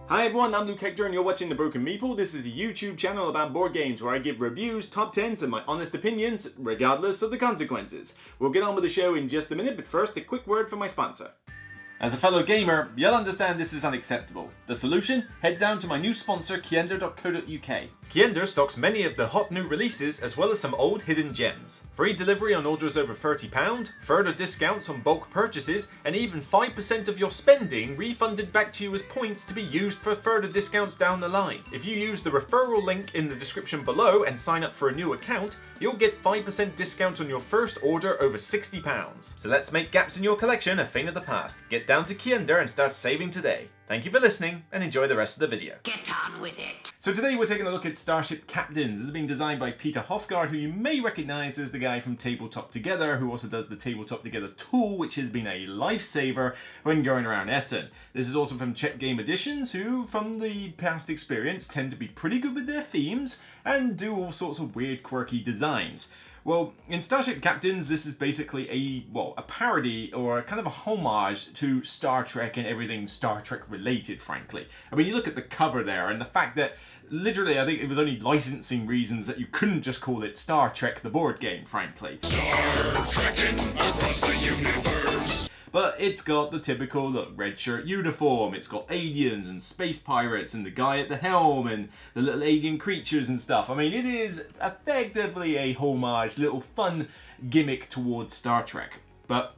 Hi everyone, I'm Luke Hector and you're watching The Broken Meeple. This is a YouTube channel about board games where I give reviews, top 10s and my honest opinions, regardless of the consequences. We'll get on with the show in just a minute, but first a quick word from my sponsor. As a fellow gamer, you'll understand this is unacceptable. The solution? Head down to my new sponsor, Kiender.co.uk. Kiender stocks many of the hot new releases as well as some old hidden gems. Free delivery on orders over £30, further discounts on bulk purchases, and even 5% of your spending refunded back to you as points to be used for further discounts down the line. If you use the referral link in the description below and sign up for a new account, you'll get 5% discount on your first order over £60. So let's make gaps in your collection a thing of the past. Get down to Kiender and start saving today. Thank you for listening and enjoy the rest of the video. Get on with it. So today we're taking a look at Starship Captains. This has been designed by Peter Hofgaard, who you may recognise as the guy from Tabletop Together, who also does the Tabletop Together tool, which has been a lifesaver when going around Essen. This is also from Czech Game Editions, who from the past experience tend to be pretty good with their themes and do all sorts of weird quirky designs. Well, in Starship Captains, this is basically a parody or kind of a homage to Star Trek and everything Star Trek related, frankly. I mean, you look at the cover there and the fact that literally, I think it was only licensing reasons that you couldn't just call it Star Trek the board game, frankly. Star Trekking across the universe. But it's got the typical, look, red shirt uniform, it's got aliens and space pirates and the guy at the helm and the little alien creatures and stuff. I mean, it is effectively a homage, little fun gimmick towards Star Trek. But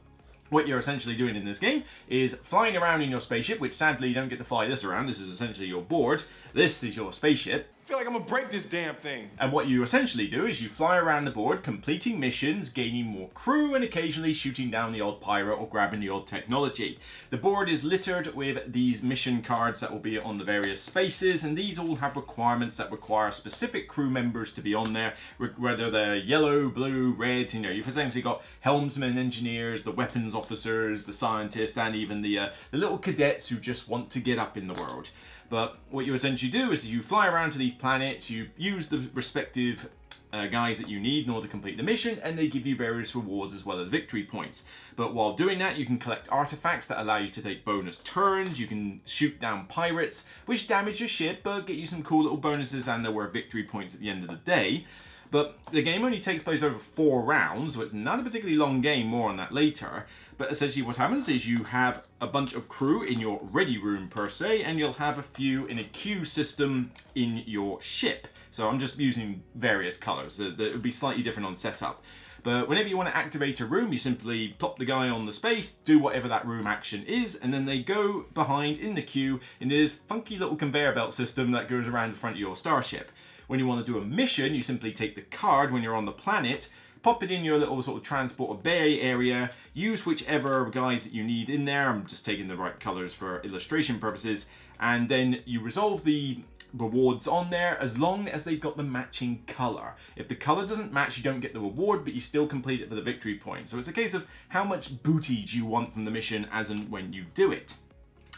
what you're essentially doing in this game is flying around in your spaceship, which sadly you don't get to fly this around. This is essentially your board. This is your spaceship. I feel like I'm gonna break this damn thing. And what you essentially do is you fly around the board, completing missions, gaining more crew, and occasionally shooting down the odd pirate or grabbing the odd technology. The board is littered with these mission cards that will be on the various spaces, and these all have requirements that require specific crew members to be on there, whether they're yellow, blue, red. You know, you've essentially got helmsmen, engineers, the weapons officers, the scientists, and even the little cadets who just want to get up in the world. But what you essentially do is you fly around to these planets, you use the respective guys that you need in order to complete the mission, and they give you various rewards as well as victory points. But while doing that, you can collect artifacts that allow you to take bonus turns, you can shoot down pirates, which damage your ship, but get you some cool little bonuses, and there were victory points at the end of the day. But the game only takes place over 4 rounds, so it's not a particularly long game, more on that later. But essentially what happens is you have a bunch of crew in your ready room per se, and you'll have a few in a queue system in your ship. So I'm just using various colours, that would be slightly different on setup. But whenever you want to activate a room, you simply plop the guy on the space, do whatever that room action is, and then they go behind in the queue in this funky little conveyor belt system that goes around the front of your starship. When you want to do a mission, you simply take the card when you're on the planet, pop it in your little sort of transport bay area, use whichever guys that you need in there. I'm just taking the right colors for illustration purposes, and then you resolve the rewards on there as long as they've got the matching color. If the color doesn't match, you don't get the reward, but you still complete it for the victory point. So it's a case of how much booty do you want from the mission as and when you do it.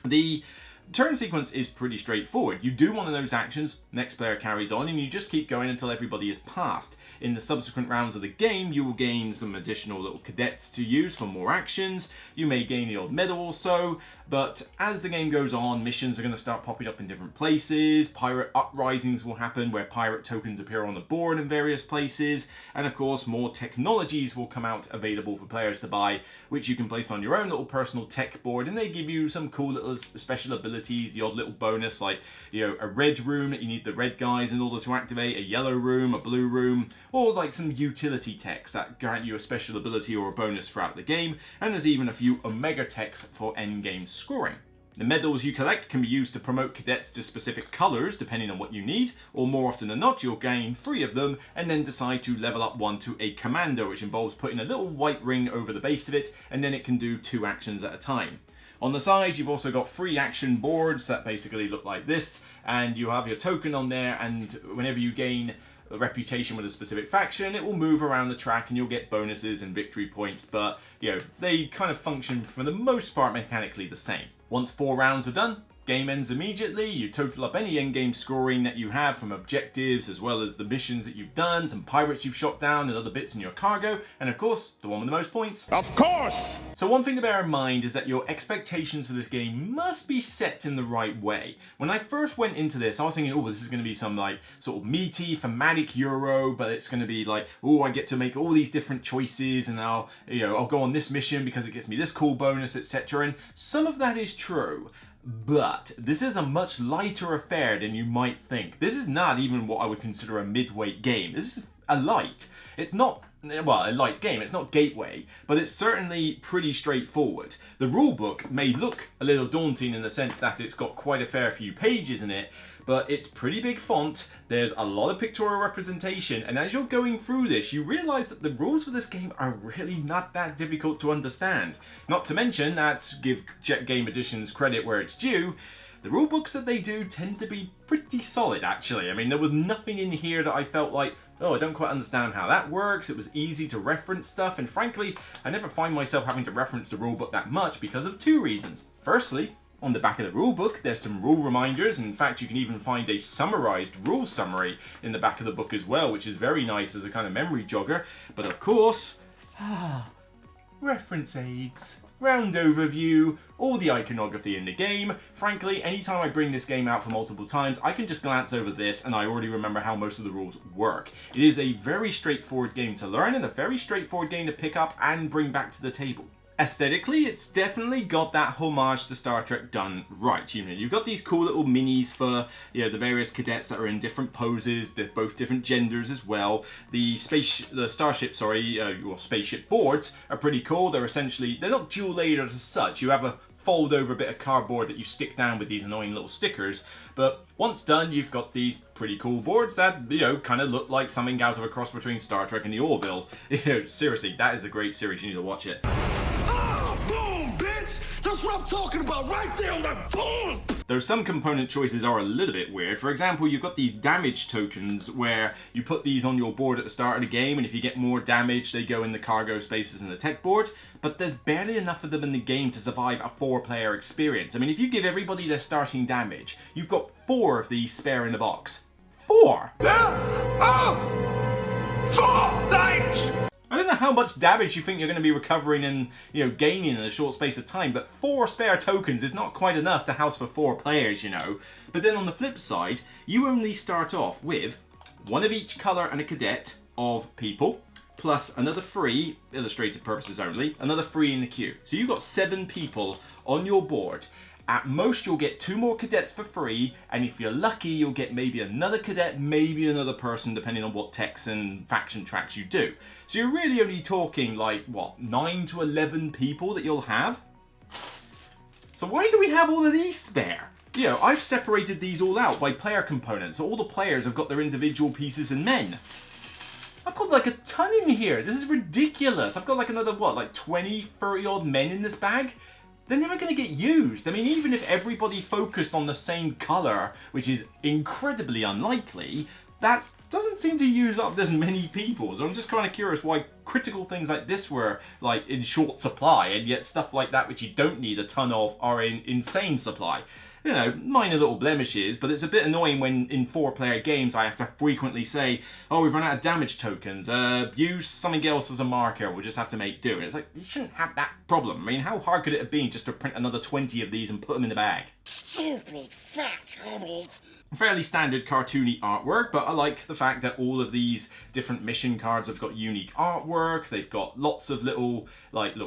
The turn sequence is pretty straightforward. You do one of those actions, next player carries on, and you just keep going until everybody is passed. In the subsequent rounds of the game, you will gain some additional little cadets to use for more actions. You may gain the odd medal or so, but as the game goes on, missions are going to start popping up in different places. Pirate uprisings will happen where pirate tokens appear on the board in various places, and of course more technologies will come out available for players to buy, which you can place on your own little personal tech board, and they give you some cool little special abilities, the odd little bonus, like, you know, a red room that you need the red guys in order to activate, a yellow room, a blue room, or like some utility techs that grant you a special ability or a bonus throughout the game, and there's even a few omega techs for endgame scoring. The medals you collect can be used to promote cadets to specific colours depending on what you need, or more often than not you'll gain 3 of them and then decide to level up one to a commando, which involves putting a little white ring over the base of it, and then it can do 2 actions at a time. On the side, you've also got 3 action boards that basically look like this, and you have your token on there, and whenever you gain a reputation with a specific faction, it will move around the track and you'll get bonuses and victory points, but you know, they kind of function for the most part mechanically the same. Once 4 rounds are done, game ends immediately. You total up any endgame scoring that you have from objectives, as well as the missions that you've done, some pirates you've shot down, and other bits in your cargo, and of course, the one with the most points. Of course! So one thing to bear in mind is that your expectations for this game must be set in the right way. When I first went into this, I was thinking, oh, this is going to be some like sort of meaty, thematic Euro, but it's going to be like, oh, I get to make all these different choices, and I'll go on this mission because it gets me this cool bonus, etc. And some of that is true. But this is a much lighter affair than you might think. This is not even what I would consider a midweight game. This is a light. It's not, well, a light game. It's not Gateway, but it's certainly pretty straightforward. The rulebook may look a little daunting in the sense that it's got quite a fair few pages in it, but it's pretty big font. There's a lot of pictorial representation, and as you're going through this, you realize that the rules for this game are really not that difficult to understand. Not to mention that, give Jet Game Editions credit where it's due, the rulebooks that they do tend to be pretty solid, actually. I mean, there was nothing in here that I felt like, oh, I don't quite understand how that works. It was easy to reference stuff, and frankly, I never find myself having to reference the rulebook that much because of two reasons. Firstly, on the back of the rulebook, there's some rule reminders. In fact, you can even find a summarized rule summary in the back of the book as well, which is very nice as a kind of memory jogger. But of course, reference aids. Round overview, all the iconography in the game. Frankly, anytime I bring this game out for multiple times, I can just glance over this and I already remember how most of the rules work. It is a very straightforward game to learn and a very straightforward game to pick up and bring back to the table. Aesthetically, it's definitely got that homage to Star Trek done right. You've got these cool little minis for the various cadets that are in different poses. They're both different genders as well. The spaceship boards are pretty cool. They're not dual layered as such. You have a fold over bit of cardboard that you stick down with these annoying little stickers, but once done, you've got these pretty cool boards that kind of look like something out of a cross between Star Trek and the Orville. Seriously, that is a great series. You need to watch it. Boom, bitch! That's what I'm talking about, right there on that boom! Though some component choices are a little bit weird. For example, you've got these damage tokens where you put these on your board at the start of the game, and if you get more damage, they go in the cargo spaces in the tech board. But there's barely enough of them in the game to survive a 4-player experience. I mean, if you give everybody their starting damage, you've got 4 of these spare in the box. 4! I don't know how much damage you think you're going to be recovering and gaining in a short space of time, but 4 spare tokens is not quite enough to house for 4 players, But then on the flip side, you only start off with 1 of each colour and a cadet of people, plus another 3, illustrated purposes only, another 3 in the queue. So you've got 7 people on your board. At most, you'll get 2 more cadets for free, and if you're lucky, you'll get maybe another cadet, maybe another person, depending on what techs and faction tracks you do. So you're really only talking like, 9 to 11 people that you'll have? So why do we have all of these spare? I've separated these all out by player components, so all the players have got their individual pieces and men. I've got like a ton in here. This is ridiculous. I've got like another, 20, 30 odd men in this bag? They're never going to get used. I mean, even if everybody focused on the same colour, which is incredibly unlikely, that doesn't seem to use up as many people. So I'm just kind of curious why critical things like this were like in short supply, and yet stuff like that which you don't need a ton of are in insane supply. Minor little blemishes, but it's a bit annoying when in 4-player games I have to frequently say, oh, we've run out of damage tokens, use something else as a marker, we'll just have to make do. And it's like, you shouldn't have that problem. I mean, how hard could it have been just to print another 20 of these and put them in the bag? Stupid fat hobbit. Fairly standard cartoony artwork, but I like the fact that all of these different mission cards have got unique artwork. They've got lots of little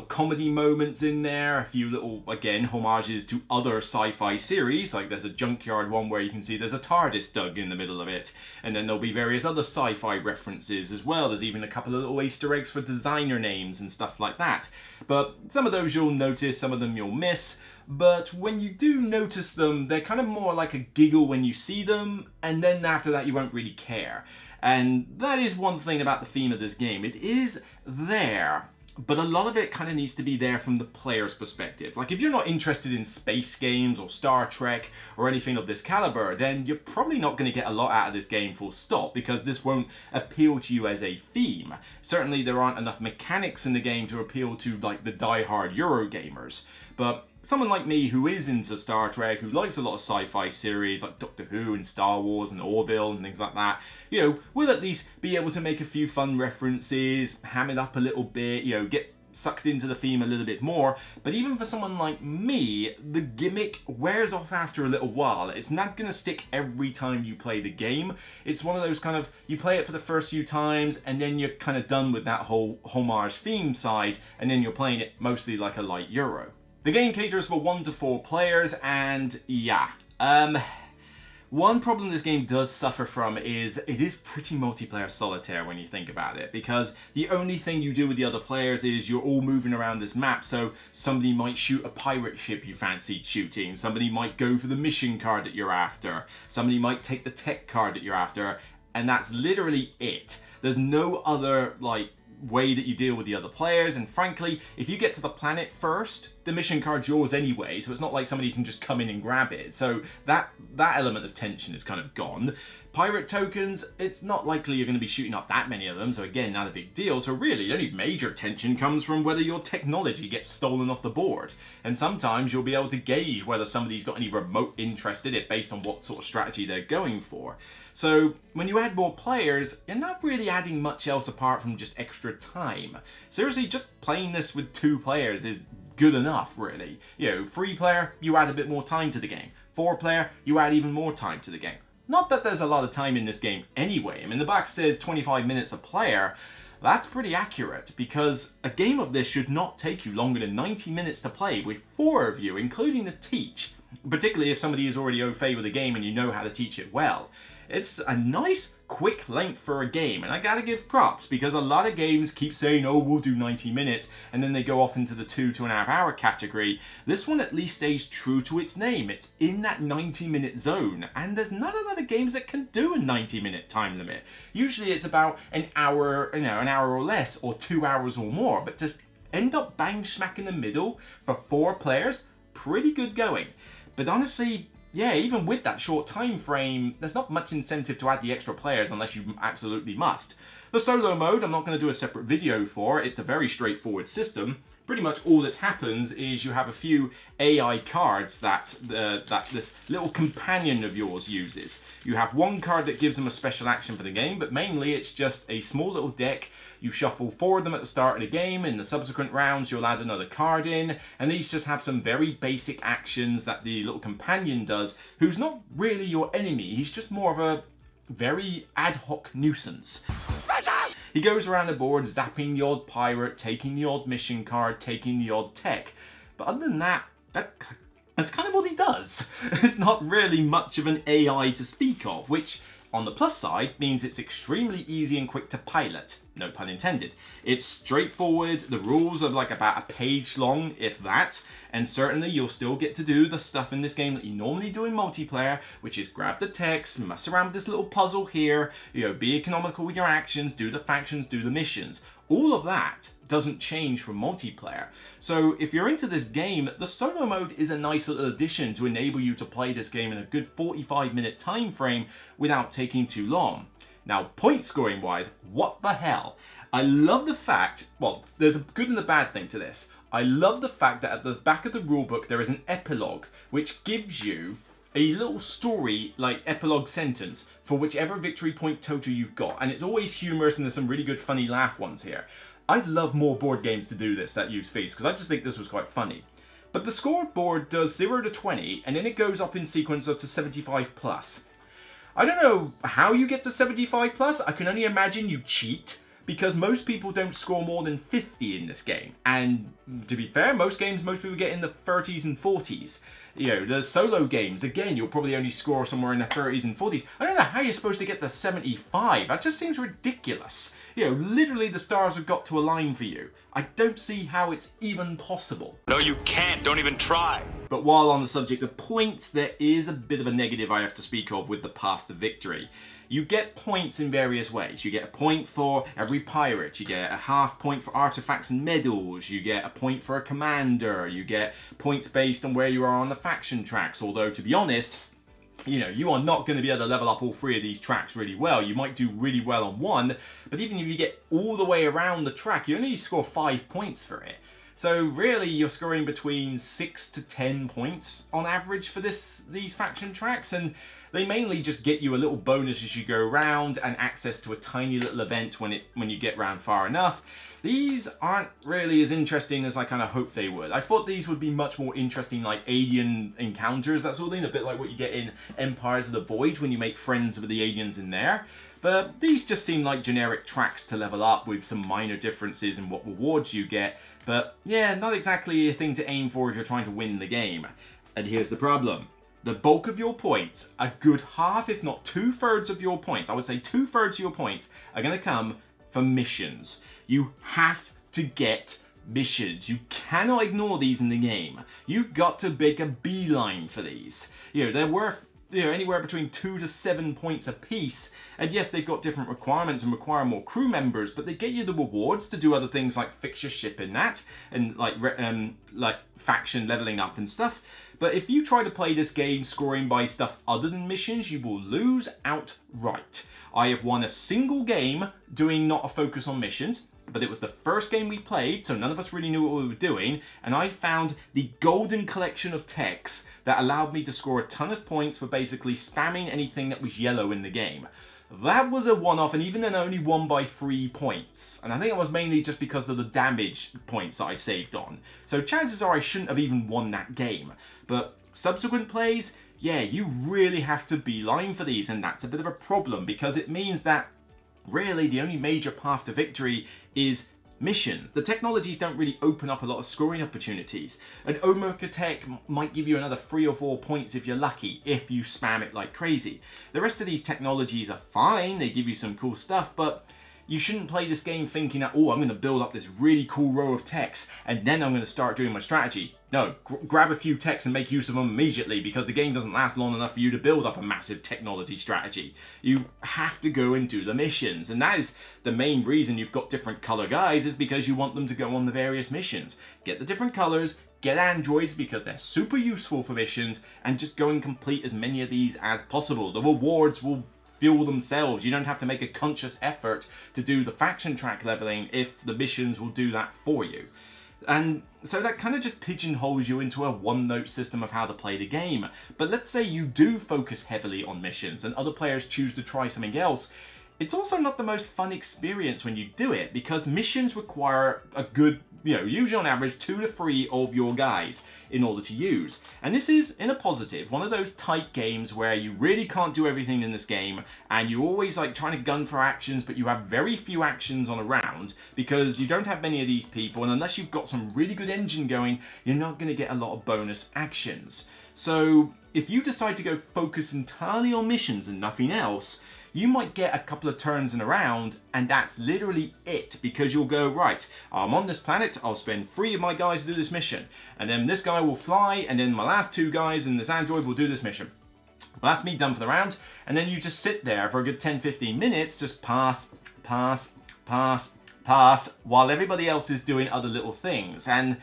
comedy moments in there, a few little, again, homages to other sci-fi series, like there's a junkyard one where you can see there's a TARDIS dug in the middle of it, and then there'll be various other sci-fi references as well. There's even a couple of little Easter eggs for designer names and stuff like that. But some of those you'll notice, some of them you'll miss. But when you do notice them, they're kind of more like a giggle when you see them, and then after that you won't really care. And that is one thing about the theme of this game. It is there, but a lot of it kind of needs to be there from the player's perspective. Like, if you're not interested in space games or Star Trek or anything of this caliber, then you're probably not going to get a lot out of this game full stop, because this won't appeal to you as a theme. Certainly there aren't enough mechanics in the game to appeal to like the die-hard Eurogamers. But someone like me who is into Star Trek, who likes a lot of sci-fi series like Doctor Who and Star Wars and Orville and things like that, will at least be able to make a few fun references, ham it up a little bit, get sucked into the theme a little bit more. But even for someone like me, the gimmick wears off after a little while. It's not going to stick every time you play the game. It's one of those kind of, you play it for the first few times and then you're kind of done with that whole homage theme side, and then you're playing it mostly like a light Euro. The game caters for 1 to 4 players, and yeah, one problem this game does suffer from is it is pretty multiplayer solitaire when you think about it, because the only thing you do with the other players is you're all moving around this map. So somebody might shoot a pirate ship you fancied shooting, somebody might go for the mission card that you're after, somebody might take the tech card that you're after, and that's literally it. There's no other way that you deal with the other players, and frankly, if you get to the planet first, the mission card's yours anyway, so it's not like somebody can just come in and grab it. So that element of tension is kind of gone. Pirate tokens, it's not likely you're going to be shooting up that many of them, so again, not a big deal. So really, the only major tension comes from whether your technology gets stolen off the board. And sometimes you'll be able to gauge whether somebody's got any remote interest in it based on what sort of strategy they're going for. So when you add more players, you're not really adding much else apart from just extra time. Seriously, just playing this with 2 players is good enough, really. 3 player, you add a bit more time to the game. 4 player, you add even more time to the game. Not that there's a lot of time in this game anyway. I mean, the back says 25 minutes a player. That's pretty accurate, because a game of this should not take you longer than 90 minutes to play with 4 of you, including the teach. Particularly if somebody is already au fait with the game and you know how to teach it well. It's a nice, quick length for a game, and I gotta give props, because a lot of games keep saying, oh, we'll do 90 minutes, and then they go off into the 2.5 hour category. This one at least stays true to its name. It's in that 90-minute zone, and there's not a lot of games that can do a 90-minute time limit. Usually it's about an hour, an hour or less, or 2 hours or more, but to end up bang smack in the middle for 4 players, pretty good going. But honestly, yeah, even with that short time frame, there's not much incentive to add the extra players unless you absolutely must. The solo mode, I'm not going to do a separate video for. It's a very straightforward system. Pretty much all that happens is you have a few AI cards that this little companion of yours uses. You have one card that gives them a special action for the game, but mainly it's just a small little deck. You shuffle 4 of them at the start of the game. In the subsequent rounds, you'll add another card in, and these just have some very basic actions that the little companion does, who's not really your enemy. He's just more of a very ad hoc nuisance. He goes around the board zapping the odd pirate, taking the odd mission card, taking the odd tech. But other than that, that's kind of what he does. It's not really much of an AI to speak of, which on the plus side means it's extremely easy and quick to pilot. No pun intended. It's straightforward. The rules are like about a page long, if that. And certainly you'll still get to do the stuff in this game that you normally do in multiplayer, which is grab the text, mess around with this little puzzle here, be economical with your actions, do the factions, do the missions. All of that doesn't change from multiplayer. So if you're into this game, the solo mode is a nice little addition to enable you to play this game in a good 45-minute time frame without taking too long. Now, point scoring wise, what the hell? I love the fact, well, there's a good and a bad thing to this. I love the fact that at the back of the rulebook there is an epilogue, which gives you a little story, like epilogue sentence, for whichever victory point total you've got. And it's always humorous, and there's some really good funny laugh ones here. I'd love more board games to do this, that use these, because I just think this was quite funny. But the scoreboard does 0 to 20, and then it goes up in sequence up to 75 plus. I don't know how you get to 75 plus. I can only imagine you cheat, because most people don't score more than 50 in this game. And to be fair, most people get in the 30s and 40s. The solo games, again, you'll probably only score somewhere in the 30s and 40s. I don't know how you're supposed to get to 75. That just seems ridiculous. Literally the stars have got to align for you. I don't see how it's even possible. No, you can't. Don't even try. But while on the subject of points, there is a bit of a negative I have to speak of with the path to victory. You get points in various ways. You get a point for every pirate, you get a half point for artifacts and medals, you get a point for a commander, you get points based on where you are on the faction tracks, although to be honest, you are not going to be able to level up all 3 of these tracks really well. You might do really well on one, but even if you get all the way around the track, you only score 5 points for it. So really, you're scoring between 6 to 10 points on average for these faction tracks, and they mainly just get you a little bonus as you go around and access to a tiny little event when you get round far enough. These aren't really as interesting as I kind of hoped they would. I thought these would be much more interesting, like alien encounters, that sort of thing, a bit like what you get in Empires of the Voyage when you make friends with the aliens in there. But these just seem like generic tracks to level up with some minor differences in what rewards you get. But yeah, not exactly a thing to aim for if you're trying to win the game. And here's the problem. The bulk of your points, a good half if not 2/3 of your points, I would say 2/3 of your points are going to come from missions. You have to get missions. You cannot ignore these in the game. You've got to make a beeline for these. They're worth anywhere between 2 to 7 points a piece. And yes, they've got different requirements and require more crew members, but they get you the rewards to do other things like fix your ship in that, and like faction leveling up and stuff. But if you try to play this game scoring by stuff other than missions, you will lose outright. I have won a single game doing not a focus on missions, but it was the first game we played, so none of us really knew what we were doing, and I found the golden collection of techs that allowed me to score a ton of points for basically spamming anything that was yellow in the game. That was a one-off, and even then I only won by 3 points. And I think it was mainly just because of the damage points that I saved on. So chances are I shouldn't have even won that game. But subsequent plays, yeah, you really have to beeline for these, and that's a bit of a problem because it means that really the only major path to victory is missions. The technologies don't really open up a lot of scoring opportunities. An Omega tech might give you another 3 or 4 points if you're lucky, if you spam it like crazy. The rest of these technologies are fine, they give you some cool stuff, but you shouldn't play this game thinking that, oh, I'm going to build up this really cool row of techs and then I'm going to start doing my strategy. No, grab a few techs and make use of them immediately, because the game doesn't last long enough for you to build up a massive technology strategy. You have to go and do the missions, and that is the main reason you've got different color guys, is because you want them to go on the various missions. Get the different colors, get androids because they're super useful for missions, and just go and complete as many of these as possible. The rewards will fuel themselves. You don't have to make a conscious effort to do the faction track leveling if the missions will do that for you. And so that kind of just pigeonholes you into a one-note system of how to play the game. But let's say you do focus heavily on missions and other players choose to try something else. It's also not the most fun experience when you do it, because missions require a good, usually on average 2 to 3 of your guys in order to use. And this is, in a positive, one of those tight games where you really can't do everything in this game, and you always like trying to gun for actions, but you have very few actions on a round because you don't have many of these people, and unless you've got some really good engine going, you're not going to get a lot of bonus actions. So if you decide to go focus entirely on missions and nothing else, you might get a couple of turns in a round, and that's literally it, because you'll go, right, I'm on this planet, I'll spend 3 of my guys to do this mission, and then this guy will fly, and then my last 2 guys and this android will do this mission. Well, that's me done for the round, and then you just sit there for a good 10-15 minutes, just pass, while everybody else is doing other little things, and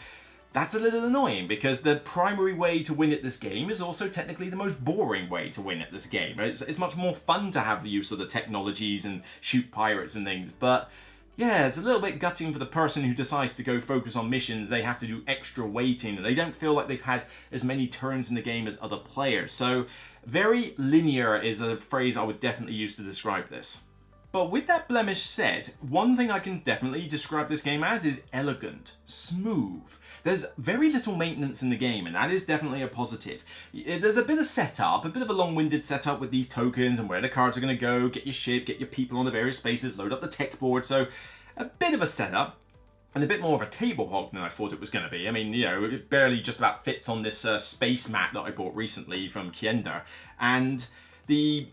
that's a little annoying, because the primary way to win at this game is also technically the most boring way to win at this game. It's much more fun to have the use of the technologies and shoot pirates and things, but yeah, it's a little bit gutting for the person who decides to go focus on missions. They have to do extra waiting, and they don't feel like they've had as many turns in the game as other players. So very linear is a phrase I would definitely use to describe this. But with that blemish said, one thing I can definitely describe this game as is elegant, smooth. There's very little maintenance in the game, and that is definitely a positive. There's a bit of setup, a bit of a long-winded setup with these tokens and where the cards are going to go, get your ship, get your people on the various spaces, load up the tech board, so a bit of a setup. And a bit more of a table hog than I thought it was going to be. I mean, it barely just about fits on this space mat that I bought recently from Kiender. And the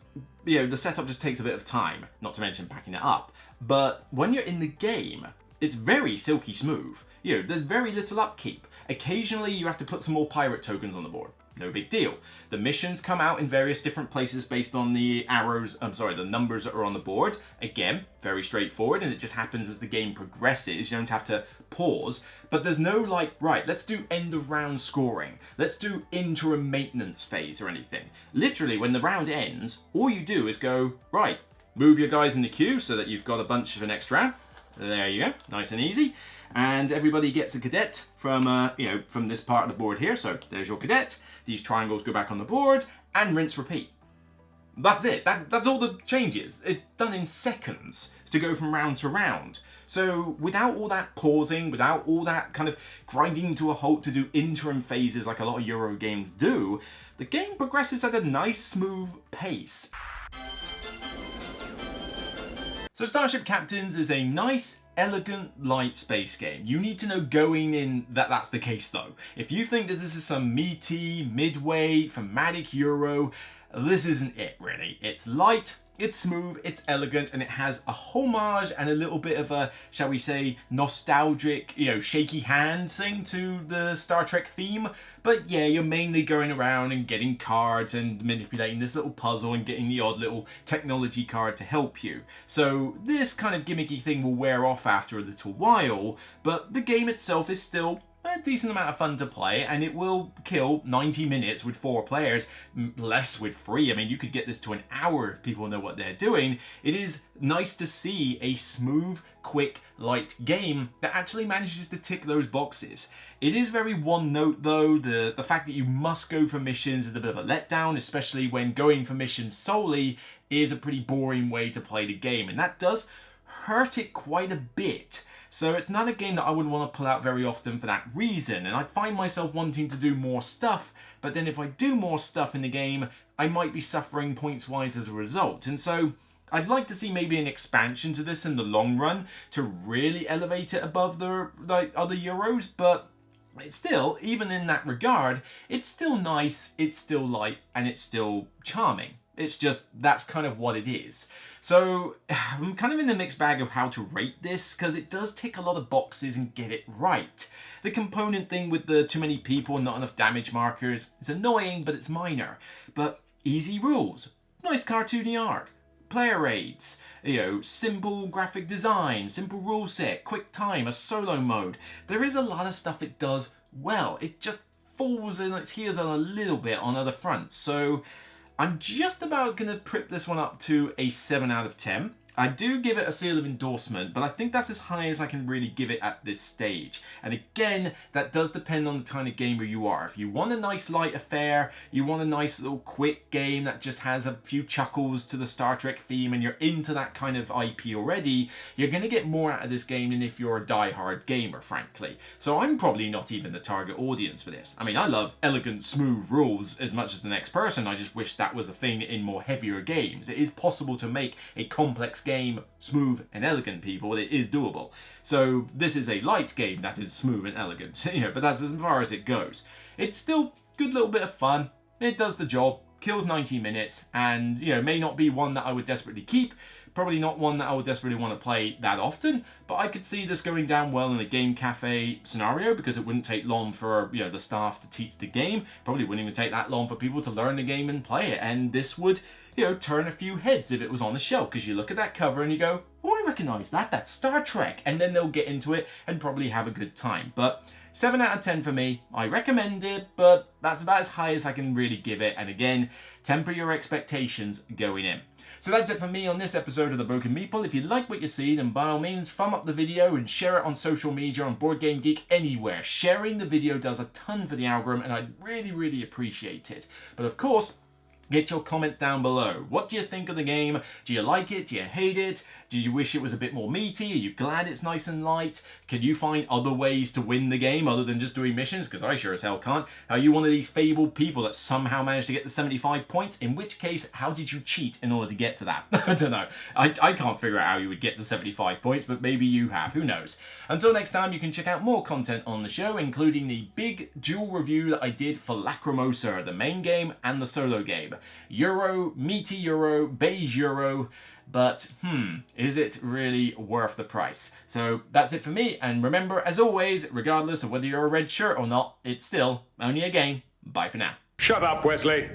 setup just takes a bit of time, not to mention packing it up. But when you're in the game, it's very silky smooth. There's very little upkeep. Occasionally you have to put some more pirate tokens on the board. No big deal. The missions come out in various different places based on the the numbers that are on the board. Again, very straightforward, and it just happens as the game progresses. You don't have to pause, but there's no like, right, let's do end of round scoring. Let's do interim maintenance phase or anything. Literally, when the round ends, all you do is go, right, move your guys in the queue so that you've got a bunch of an extra round. There you go, nice and easy. And everybody gets a cadet from, from this part of the board here. So there's your cadet. These triangles go back on the board and rinse, repeat. That's it. That's all the changes. It's done in seconds to go from round to round. So without all that pausing, without all that kind of grinding to a halt to do interim phases like a lot of Euro games do, the game progresses at a nice, smooth pace. So Starship Captains is a nice, elegant, light space game. You need to know going in that that's the case though. If you think that this is some meaty, midway, thematic Euro, this isn't it really. It's light, it's smooth, it's elegant, and it has a homage and a little bit of a, shall we say, nostalgic, shaky hand thing to the Star Trek theme. But yeah, you're mainly going around and getting cards and manipulating this little puzzle and getting the odd little technology card to help you. So this kind of gimmicky thing will wear off after a little while, but the game itself is still a decent amount of fun to play, and it will kill 90 minutes with 4 players, less with 3. I mean, you could get this to an hour if people know what they're doing. It is nice to see a smooth, quick, light game that actually manages to tick those boxes. It is very one note though. The fact that you must go for missions is a bit of a letdown, especially when going for missions solely is a pretty boring way to play the game, and that does hurt it quite a bit. So it's not a game that I would want to pull out very often for that reason, and I find myself wanting to do more stuff, but then if I do more stuff in the game, I might be suffering points-wise as a result. And so I'd like to see maybe an expansion to this in the long run to really elevate it above the other Euros, but it's still, even in that regard, it's still nice, it's still light, and it's still charming. It's just, that's kind of what it is. So I'm kind of in the mixed bag of how to rate this, because it does tick a lot of boxes and get it right. The component thing with the too many people and not enough damage markers is annoying, but it's minor. But easy rules, nice cartoony art, player aids, simple graphic design, simple rule set, quick time, a solo mode. There is a lot of stuff it does well. It just falls in its heels on a little bit on other fronts. So I'm just about going to prip this one up to a 7 out of 10. I do give it a seal of endorsement, but I think that's as high as I can really give it at this stage. And again, that does depend on the kind of gamer you are. If you want a nice light affair, you want a nice little quick game that just has a few chuckles to the Star Trek theme, and you're into that kind of IP already, you're going to get more out of this game than if you're a die-hard gamer, frankly. So I'm probably not even the target audience for this. I mean, I love elegant, smooth rules as much as the next person. I just wish that was a thing in more heavier games. It is possible to make a complex game smooth and elegant, people. It is doable. So this is a light game that is smooth and elegant, but that's as far as it goes. It's still good little bit of fun. It does the job, kills 90 minutes, and may not be one that I would desperately keep. Probably not one that I would desperately want to play that often, but I could see this going down well in a game cafe scenario, because it wouldn't take long for the staff to teach the game. Probably wouldn't even take that long for people to learn the game and play it, and this would turn a few heads if it was on the shelf, because you look at that cover and you go, oh, I recognise that, that's Star Trek, and then they'll get into it and probably have a good time. But 7 out of 10 for me. I recommend it, but that's about as high as I can really give it, and again, temper your expectations going in. So that's it for me on this episode of The Broken Meeple. If you like what you see, then by all means, thumb up the video and share it on social media, on Board Game Geek, anywhere. Sharing the video does a ton for the algorithm, and I'd really, really appreciate it. But of course, get your comments down below. What do you think of the game? Do you like it? Do you hate it? Do you wish it was a bit more meaty? Are you glad it's nice and light? Can you find other ways to win the game other than just doing missions? Because I sure as hell can't. Are you one of these fabled people that somehow managed to get the 75 points? In which case, how did you cheat in order to get to that? I don't know. I can't figure out how you would get to 75 points, but maybe you have. Who knows? Until next time, you can check out more content on the show, including the big dual review that I did for Lacrimosa, the main game and the solo game. Euro, meaty Euro, beige Euro, but is it really worth the price? So that's it for me, and remember, as always, regardless of whether you're a red shirt or not, it's still only a game. Bye for now. Shut up, Wesley.